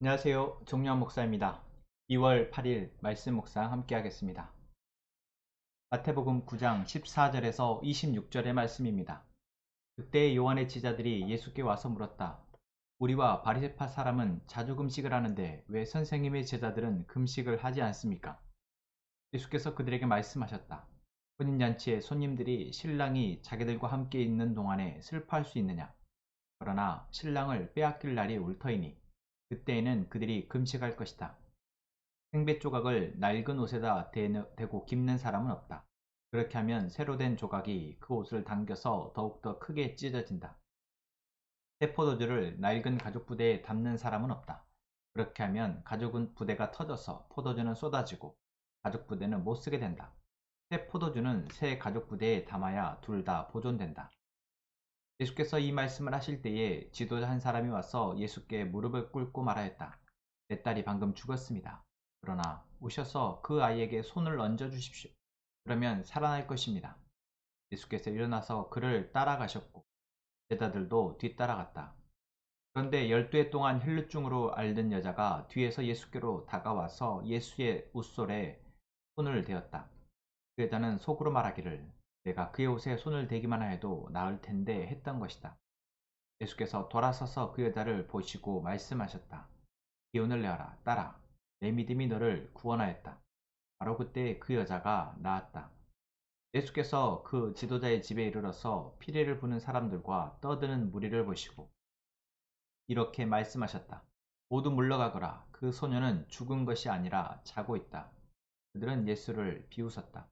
안녕하세요. 정유한 목사입니다. 2월 8일 말씀 묵상 함께 하겠습니다. 마태복음 9장 14절에서 26절의 말씀입니다. 그때 요한의 제자들이 예수께 와서 물었다. 우리와 바리새파 사람은 자주 금식을 하는데 왜 선생님의 제자들은 금식을 하지 않습니까? 예수께서 그들에게 말씀하셨다. 혼인잔치에 손님들이 신랑이 자기들과 함께 있는 동안에 슬퍼할 수 있느냐? 그러나 신랑을 빼앗길 날이 올 터이니 그때에는 그들이 금식할 것이다. 생배 조각을 낡은 옷에다 대고 깁는 사람은 없다. 그렇게 하면 새로 된 조각이 그 옷을 당겨서 더욱더 크게 찢어진다. 새 포도주를 낡은 가죽 부대에 담는 사람은 없다. 그렇게 하면 가죽 부대가 터져서 포도주는 쏟아지고 가죽 부대는 못 쓰게 된다. 새 포도주는 새 가죽 부대에 담아야 둘 다 보존된다. 예수께서 이 말씀을 하실 때에 지도자 한 사람이 와서 예수께 무릎을 꿇고 말하였다. 내 딸이 방금 죽었습니다. 그러나 오셔서 그 아이에게 손을 얹어 주십시오. 그러면 살아날 것입니다. 예수께서 일어나서 그를 따라가셨고 제자들도 뒤따라갔다. 그런데 12해 동안 혈루증으로 앓는 여자가 뒤에서 예수께로 다가와서 예수의 웃솔에 손을 대었다. 그 여자는 속으로 말하기를 내가 그의 옷에 손을 대기만 해도 나을 텐데 했던 것이다. 예수께서 돌아서서 그 여자를 보시고 말씀하셨다. 기운을 내어라, 딸아. 내 믿음이 너를 구원하였다. 바로 그때 그 여자가 나았다. 예수께서 그 지도자의 집에 이르러서 피리를 부는 사람들과 떠드는 무리를 보시고 이렇게 말씀하셨다. 모두 물러가거라. 그 소녀는 죽은 것이 아니라 자고 있다. 그들은 예수를 비웃었다.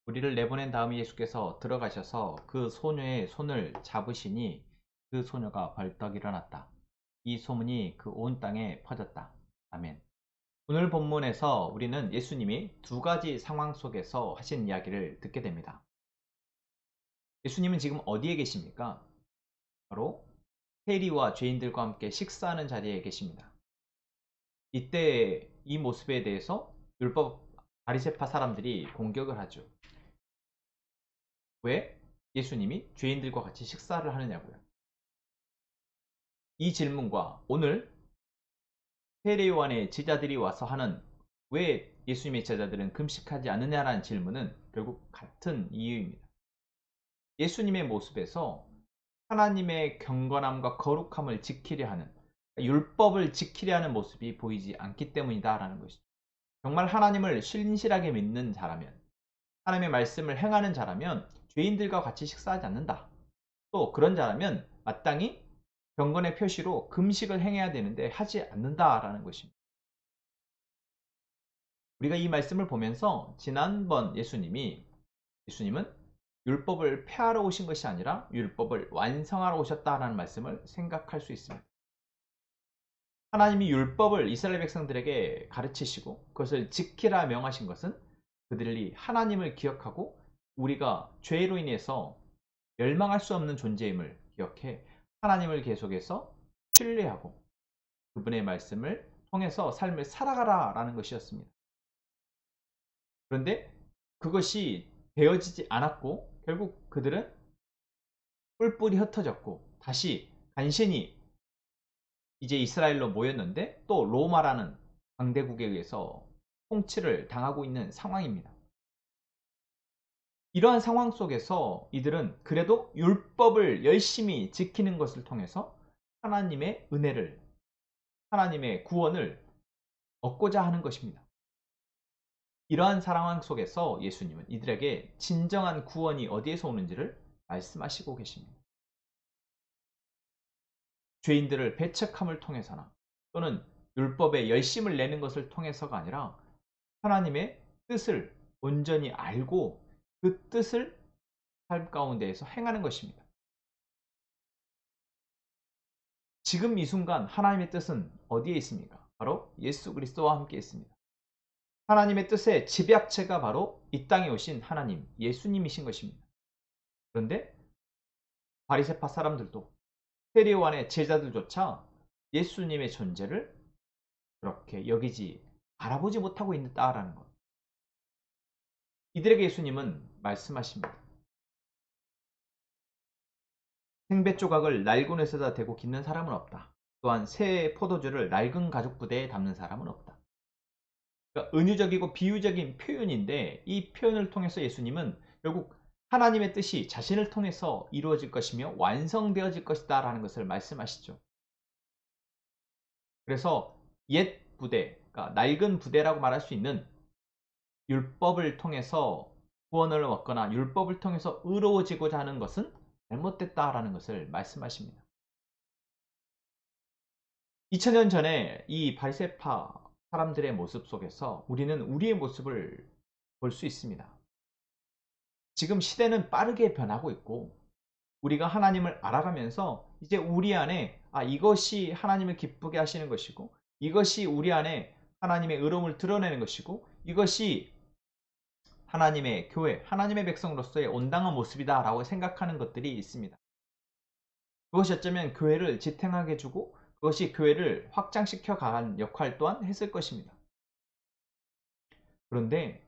무리를 내보낸 다음에 예수께서 들어가셔서 그 소녀의 손을 잡으시니 그 소녀가 벌떡 일어났다. 이 소문이 그 온 땅에 퍼졌다. 아멘. 오늘 본문에서 우리는 예수님이 두 가지 상황 속에서 하신 이야기를 듣게 됩니다. 예수님은 지금 어디에 계십니까? 바로 세리와 죄인들과 함께 식사하는 자리에 계십니다. 이때 이 모습에 대해서 율법 바리새파 사람들이 공격을 하죠. 왜 예수님이 죄인들과 같이 식사를 하느냐고요. 이 질문과 오늘 세례요한의 제자들이 와서 하는 왜 예수님의 제자들은 금식하지 않느냐라는 질문은 결국 같은 이유입니다. 예수님의 모습에서 하나님의 경건함과 거룩함을 지키려 하는 율법을 지키려 하는 모습이 보이지 않기 때문이다라는 것이죠. 정말 하나님을 신실하게 믿는 자라면 하나님의 말씀을 행하는 자라면 죄인들과 같이 식사하지 않는다. 또 그런 자라면 마땅히 경건의 표시로 금식을 행해야 되는데 하지 않는다라는 것입니다. 우리가 이 말씀을 보면서 지난번 예수님은 율법을 폐하러 오신 것이 아니라 율법을 완성하러 오셨다라는 말씀을 생각할 수 있습니다. 하나님이 율법을 이스라엘 백성들에게 가르치시고 그것을 지키라 명하신 것은 그들이 하나님을 기억하고 우리가 죄로 인해서 멸망할 수 없는 존재임을 기억해 하나님을 계속해서 신뢰하고 그분의 말씀을 통해서 삶을 살아가라 라는 것이었습니다. 그런데 그것이 되어지지 않았고 결국 그들은 뿔뿔이 흩어졌고 다시 간신히 이제 이스라엘로 모였는데 또 로마라는 강대국에 의해서 통치를 당하고 있는 상황입니다. 이러한 상황 속에서 이들은 그래도 율법을 열심히 지키는 것을 통해서 하나님의 은혜를, 하나님의 구원을 얻고자 하는 것입니다. 이러한 상황 속에서 예수님은 이들에게 진정한 구원이 어디에서 오는지를 말씀하시고 계십니다. 죄인들을 배척함을 통해서나 또는 율법에 열심을 내는 것을 통해서가 아니라 하나님의 뜻을 온전히 알고 그 뜻을 삶 가운데에서 행하는 것입니다. 지금 이 순간 하나님의 뜻은 어디에 있습니까? 바로 예수 그리스도와 함께 있습니다. 하나님의 뜻의 집약체가 바로 이 땅에 오신 하나님, 예수님이신 것입니다. 그런데 바리새파 사람들도 세례요한의 제자들조차 예수님의 존재를 그렇게 여기지 알아보지 못하고 있다라는 것. 이들에게 예수님은 말씀하십니다. 생배 조각을 낡은 옷에다 대고 깃는 사람은 없다. 또한 새 포도주를 낡은 가죽 부대에 담는 사람은 없다. 그러니까 은유적이고 비유적인 표현인데 이 표현을 통해서 예수님은 결국 하나님의 뜻이 자신을 통해서 이루어질 것이며 완성되어질 것이다 라는 것을 말씀하시죠. 그래서 옛 부대, 그러니까 낡은 부대라고 말할 수 있는 율법을 통해서 구원을 얻거나 율법을 통해서 의로워지고자 하는 것은 잘못됐다라는 것을 말씀하십니다. 2000년 전에 이 바리새파 사람들의 모습 속에서 우리는 우리의 모습을 볼 수 있습니다. 지금 시대는 빠르게 변하고 있고 우리가 하나님을 알아가면서 이제 우리 안에 이것이 하나님을 기쁘게 하시는 것이고 이것이 우리 안에 하나님의 의로움을 드러내는 것이고 이것이 하나님의 교회, 하나님의 백성으로서의 온당한 모습이다 라고 생각하는 것들이 있습니다. 그것이 어쩌면 교회를 지탱하게 해주고 그것이 교회를 확장시켜 가는 역할 또한 했을 것입니다. 그런데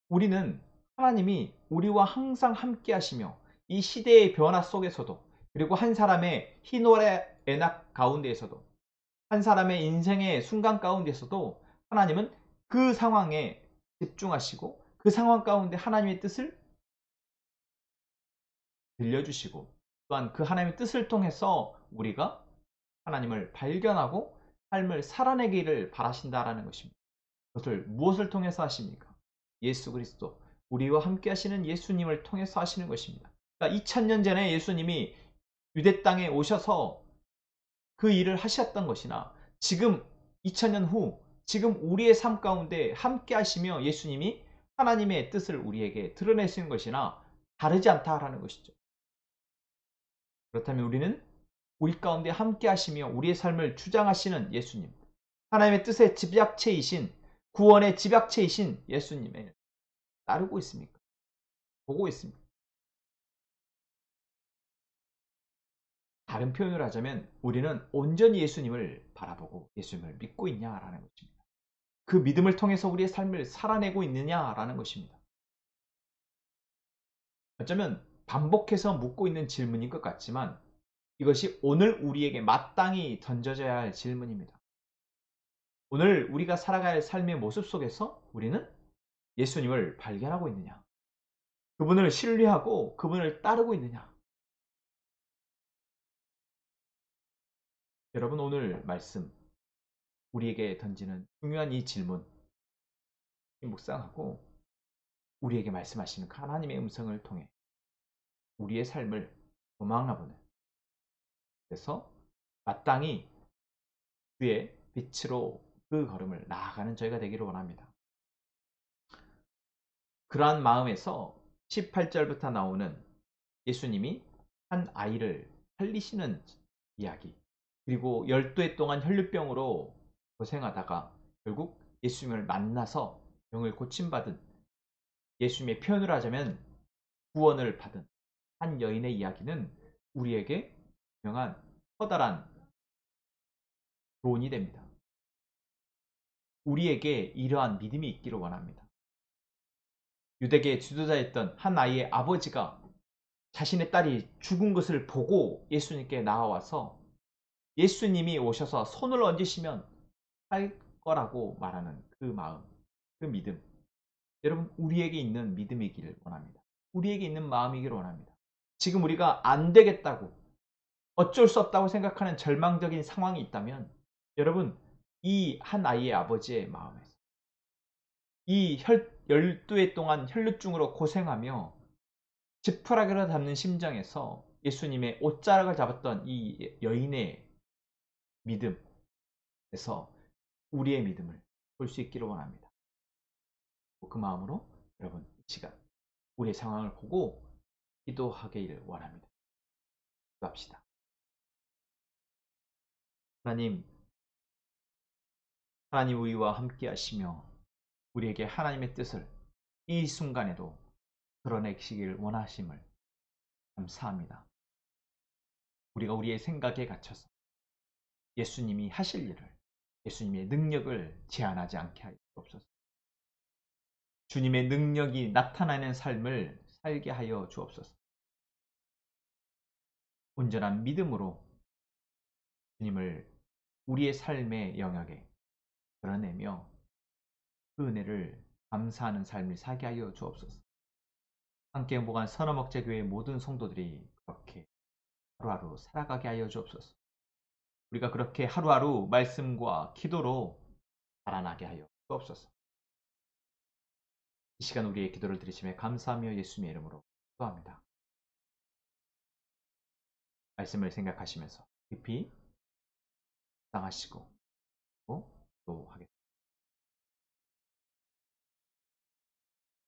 우리는 하나님이 우리와 항상 함께 하시며 이 시대의 변화 속에서도 그리고 한 사람의 희노애 애락 가운데에서도 한 사람의 인생의 순간 가운데서도 하나님은 그 상황에 집중하시고 그 상황 가운데 하나님의 뜻을 들려주시고 또한 그 하나님의 뜻을 통해서 우리가 하나님을 발견하고 삶을 살아내기를 바라신다라는 것입니다. 그것을 무엇을 통해서 하십니까? 예수 그리스도, 우리와 함께 하시는 예수님을 통해서 하시는 것입니다. 그러니까 2000년 전에 예수님이 유대 땅에 오셔서 그 일을 하셨던 것이나 지금 2000년 후 지금 우리의 삶 가운데 함께 하시며 예수님이 하나님의 뜻을 우리에게 드러내시는 것이나 다르지 않다라는 것이죠. 그렇다면 우리는 우리 가운데 함께 하시며 우리의 삶을 주장하시는 예수님, 하나님의 뜻의 집약체이신 구원의 집약체이신 예수님을 따르고 있습니까? 보고 있습니다. 다른 표현을 하자면 우리는 온전히 예수님을 바라보고 예수님을 믿고 있냐라는 것입니다. 그 믿음을 통해서 우리의 삶을 살아내고 있느냐라는 것입니다. 어쩌면 반복해서 묻고 있는 질문인 것 같지만 이것이 오늘 우리에게 마땅히 던져져야 할 질문입니다. 오늘 우리가 살아갈 삶의 모습 속에서 우리는 예수님을 발견하고 있느냐? 그분을 신뢰하고 그분을 따르고 있느냐? 여러분 오늘 말씀 우리에게 던지는 중요한 이 질문 묵상하고 우리에게 말씀하시는 하나님의 음성을 통해 우리의 삶을 도망가보는 그래서 마땅히 주의 빛으로 그 걸음을 나아가는 저희가 되기를 원합니다. 그러한 마음에서 18절부터 나오는 예수님이 한 아이를 살리시는 이야기 그리고 12해 동안 혈류병으로 고생하다가 결국 예수님을 만나서 병을 고침받은 예수님의 표현을 하자면 구원을 받은 한 여인의 이야기는 우리에게 유명한 커다란 교훈이 됩니다. 우리에게 이러한 믿음이 있기를 원합니다. 유대계의 지도자였던 한 아이의 아버지가 자신의 딸이 죽은 것을 보고 예수님께 나와서 예수님이 오셔서 손을 얹으시면 할 거라고 말하는 그 마음, 그 믿음. 여러분 우리에게 있는 믿음이기를 원합니다. 우리에게 있는 마음이기를 원합니다. 지금 우리가 안 되겠다고 어쩔 수 없다고 생각하는 절망적인 상황이 있다면 여러분 이 한 아이의 아버지의 마음에서 이 12해 동안 혈루증으로 고생하며 지푸라기를 잡는 심정에서 예수님의 옷자락을 잡았던 이 여인의 믿음에서 우리의 믿음을 볼 수 있기를 원합니다. 그 마음으로 여러분 이 시간 우리의 상황을 보고 기도하기를 원합니다. 기도합시다. 하나님 우리와 함께 하시며 우리에게 하나님의 뜻을 이 순간에도 드러내시길 원하심을 감사합니다. 우리가 우리의 생각에 갇혀서 예수님이 하실 일을 예수님의 능력을 제한하지 않게 하여 주옵소서. 주님의 능력이 나타나는 삶을 살게 하여 주옵소서. 온전한 믿음으로 주님을 우리의 삶의 영역에 드러내며 그 은혜를 감사하는 삶을 살게 하여 주옵소서. 함께 행복한 선어목재교회 모든 성도들이 그렇게 하루하루 살아가게 하여 주옵소서. 우리가 그렇게 하루하루 말씀과 기도로 자라나게 하여 주옵소서. 이 시간 우리의 기도를 들으시며 감사하며 예수님의 이름으로 기도합니다. 말씀을 생각하시면서 깊이 묵상하시고 또 하겠습니다.